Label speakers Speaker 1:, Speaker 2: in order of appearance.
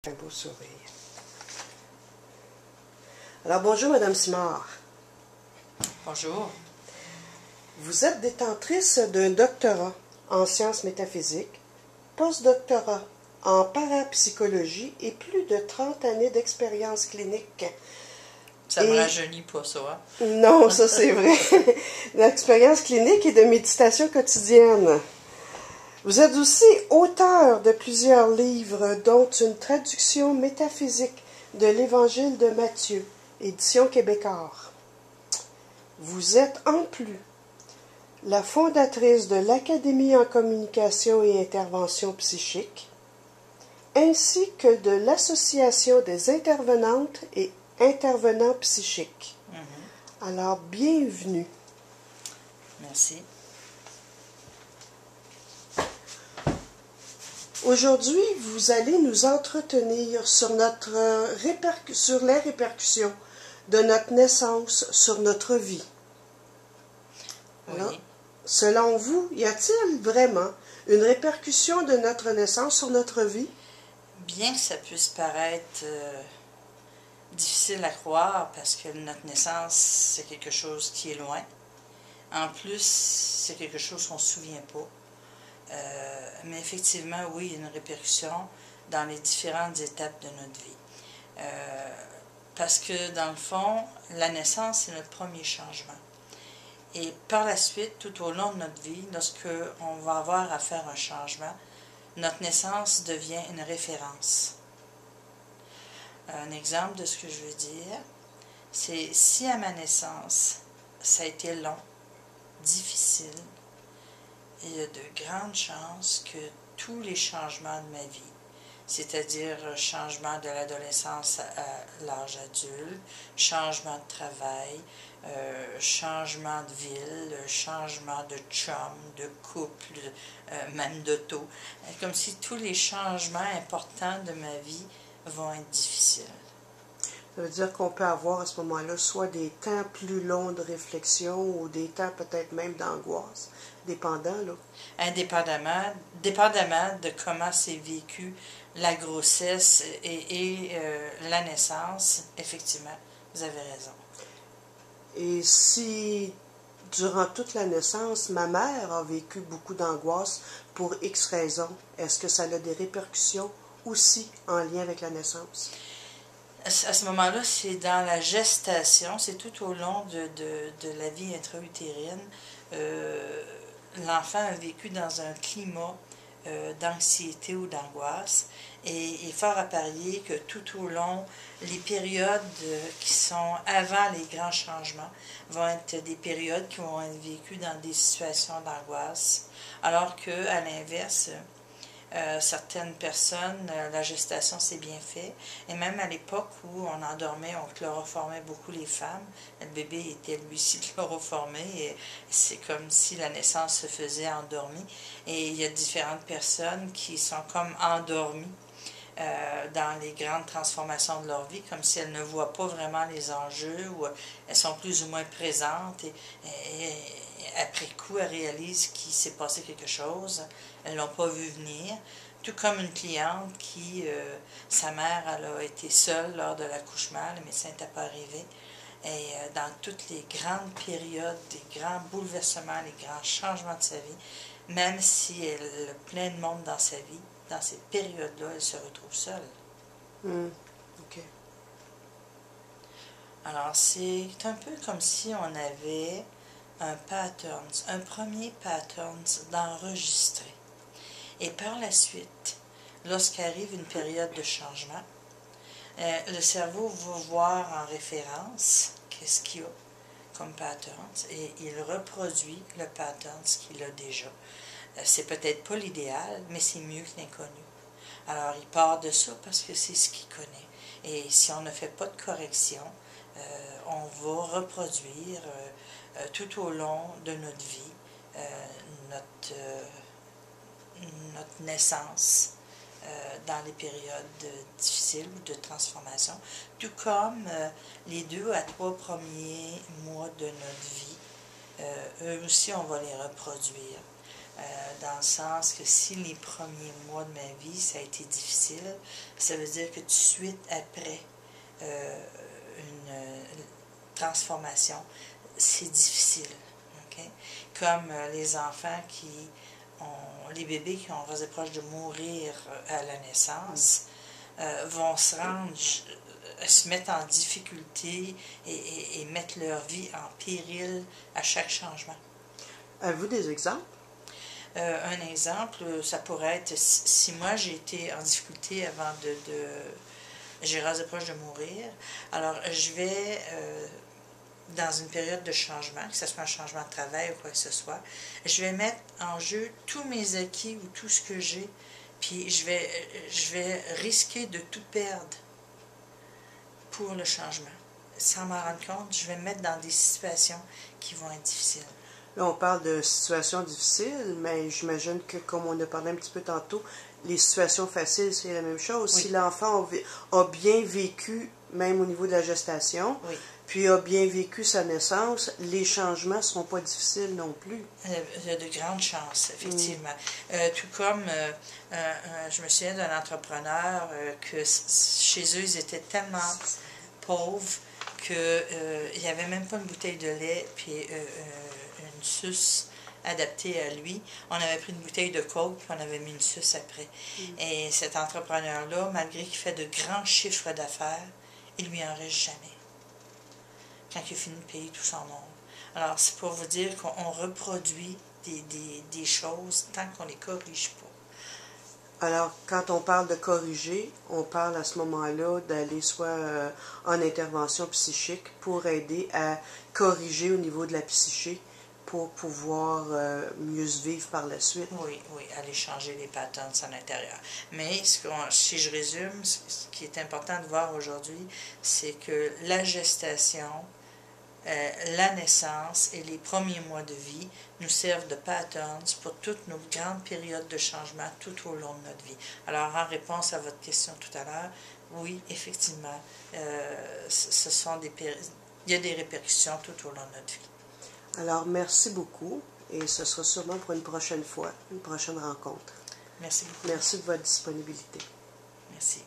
Speaker 1: Un beau sourire. Alors, bonjour, Madame Simard.
Speaker 2: Bonjour.
Speaker 1: Vous êtes détentrice d'un doctorat en sciences métaphysiques, postdoctorat en parapsychologie et plus de 30 années d'expérience clinique.
Speaker 2: Ça me rajeunit pas, ça. Hein?
Speaker 1: Non, ça c'est vrai. D'expérience clinique et de méditation quotidienne. Vous êtes aussi auteur de plusieurs livres, dont une traduction métaphysique de l'Évangile de Matthieu, édition Québécois. Vous êtes en plus la fondatrice de l'Académie en communication et intervention psychique, ainsi que de l'Association des intervenantes et intervenants psychiques. Alors, bienvenue.
Speaker 2: Merci.
Speaker 1: Aujourd'hui, vous allez nous entretenir sur sur les répercussions de notre naissance sur notre vie. Alors,
Speaker 2: Oui.
Speaker 1: selon vous, y a-t-il vraiment une répercussion de notre naissance sur notre vie?
Speaker 2: Bien que ça puisse paraître difficile à croire, parce que notre naissance, c'est quelque chose qui est loin. En plus, c'est quelque chose qu'on ne se souvient pas. Mais effectivement, oui, il y a une répercussion dans les différentes étapes de notre vie. Parce que, dans le fond, la naissance, c'est notre premier changement. Et par la suite, tout au long de notre vie, lorsqu'on va avoir à faire un changement, notre naissance devient une référence. Un exemple de ce que je veux dire, c'est si à ma naissance, ça a été long, difficile, il y a de grandes chances que tous les changements de ma vie, c'est-à-dire changement de l'adolescence à l'âge adulte, changement de travail, changement de ville, changement de chum, de couple, même d'auto, comme si tous les changements importants de ma vie vont être difficiles.
Speaker 1: Ça veut dire qu'on peut avoir à ce moment-là soit des temps plus longs de réflexion ou des temps peut-être même d'angoisse, dépendant, là.
Speaker 2: Indépendamment de comment c'est vécu la grossesse et la naissance, effectivement, vous avez raison.
Speaker 1: Et si, durant toute la naissance, ma mère a vécu beaucoup d'angoisse pour X raisons, est-ce que ça a des répercussions aussi en lien avec la naissance?
Speaker 2: À ce moment-là, c'est dans la gestation, c'est tout au long de la vie intra-utérine. L'enfant a vécu dans un climat d'anxiété ou d'angoisse, et il est fort à parier que tout au long, les périodes qui sont avant les grands changements vont être des périodes qui vont être vécues dans des situations d'angoisse, alors qu'à l'inverse, certaines personnes, la gestation s'est bien fait, et même à l'époque où on endormait, on chloroformait beaucoup les femmes, le bébé était lui aussi chloroformé, et c'est comme si la naissance se faisait endormie, et il y a différentes personnes qui sont comme endormies dans les grandes transformations de leur vie, comme si elles ne voient pas vraiment les enjeux, ou elles sont plus ou moins présentes, et après coup, elles réalisent qu'il s'est passé quelque chose, elles ne l'ont pas vu venir, tout comme une cliente qui, sa mère, elle a été seule lors de l'accouchement, le médecin n'était pas arrivé, et dans toutes les grandes périodes, des grands bouleversements, les grands changements de sa vie, même si elle a plein de monde dans sa vie, dans ces périodes-là, elle se retrouve seule.
Speaker 1: OK.
Speaker 2: Alors, c'est un peu comme si on avait un premier pattern d'enregistrer. Et par la suite, lorsqu'arrive une période de changement, le cerveau va voir en référence qu'est-ce qu'il y a comme patterns, et il reproduit le pattern qu'il a déjà. C'est peut-être pas l'idéal, mais c'est mieux que l'inconnu. Alors, il part de ça parce que c'est ce qu'il connaît. Et si on ne fait pas de correction, on va reproduire tout au long de notre vie notre naissance dans les périodes difficiles ou de transformation, tout comme les 2 à 3 premiers mois de notre vie. Eux aussi, on va les reproduire. dans le sens que si les premiers mois de ma vie, ça a été difficile, ça veut dire que tout de suite après une transformation, c'est difficile. Okay? Comme les enfants les bébés qui ont proche de mourir à la naissance, vont se mettre en difficulté et mettre leur vie en péril à chaque changement.
Speaker 1: Avez-vous des exemples?
Speaker 2: Un exemple, ça pourrait être, si moi j'ai été en difficulté avant j'ai rasé proche de mourir, alors je vais, dans une période de changement, que ce soit un changement de travail ou quoi que ce soit, je vais mettre en jeu tous mes acquis ou tout ce que j'ai, puis je vais risquer de tout perdre pour le changement. Sans m'en rendre compte, je vais me mettre dans des situations qui vont être difficiles.
Speaker 1: Là, on parle de situations difficiles, mais j'imagine que, comme on a parlé un petit peu tantôt, les situations faciles, c'est la même chose. Oui. Si l'enfant a bien vécu, même au niveau de la gestation, oui, puis a bien vécu sa naissance, les changements ne seront pas difficiles non plus.
Speaker 2: Il y a de grandes chances, effectivement. Tout comme, je me souviens d'un entrepreneur que chez eux, ils étaient tellement pauvres qu'il n'y avait même pas une bouteille de lait, puis une suce adaptée à lui. On avait pris une bouteille de coke, puis on avait mis une suce après. Et cet entrepreneur-là, malgré qu'il fait de grands chiffres d'affaires, il lui en reste jamais. Quand il a fini de payer tout son monde. Alors, c'est pour vous dire qu'on reproduit des choses tant qu'on ne les corrige pas.
Speaker 1: Alors, quand on parle de corriger, on parle à ce moment-là d'aller soit en intervention psychique pour aider à corriger au niveau de la psyché pour pouvoir mieux se vivre par la suite.
Speaker 2: Oui, oui, aller changer les patterns à l'intérieur. Mais si je résume, ce qui est important de voir aujourd'hui, c'est que la gestation, la naissance et les premiers mois de vie nous servent de patterns pour toutes nos grandes périodes de changement tout au long de notre vie. Alors, en réponse à votre question tout à l'heure, oui, effectivement, il y a des répercussions tout au long de notre vie.
Speaker 1: Alors, merci beaucoup et ce sera sûrement pour une prochaine fois, une prochaine rencontre.
Speaker 2: Merci beaucoup.
Speaker 1: Merci de votre disponibilité.
Speaker 2: Merci.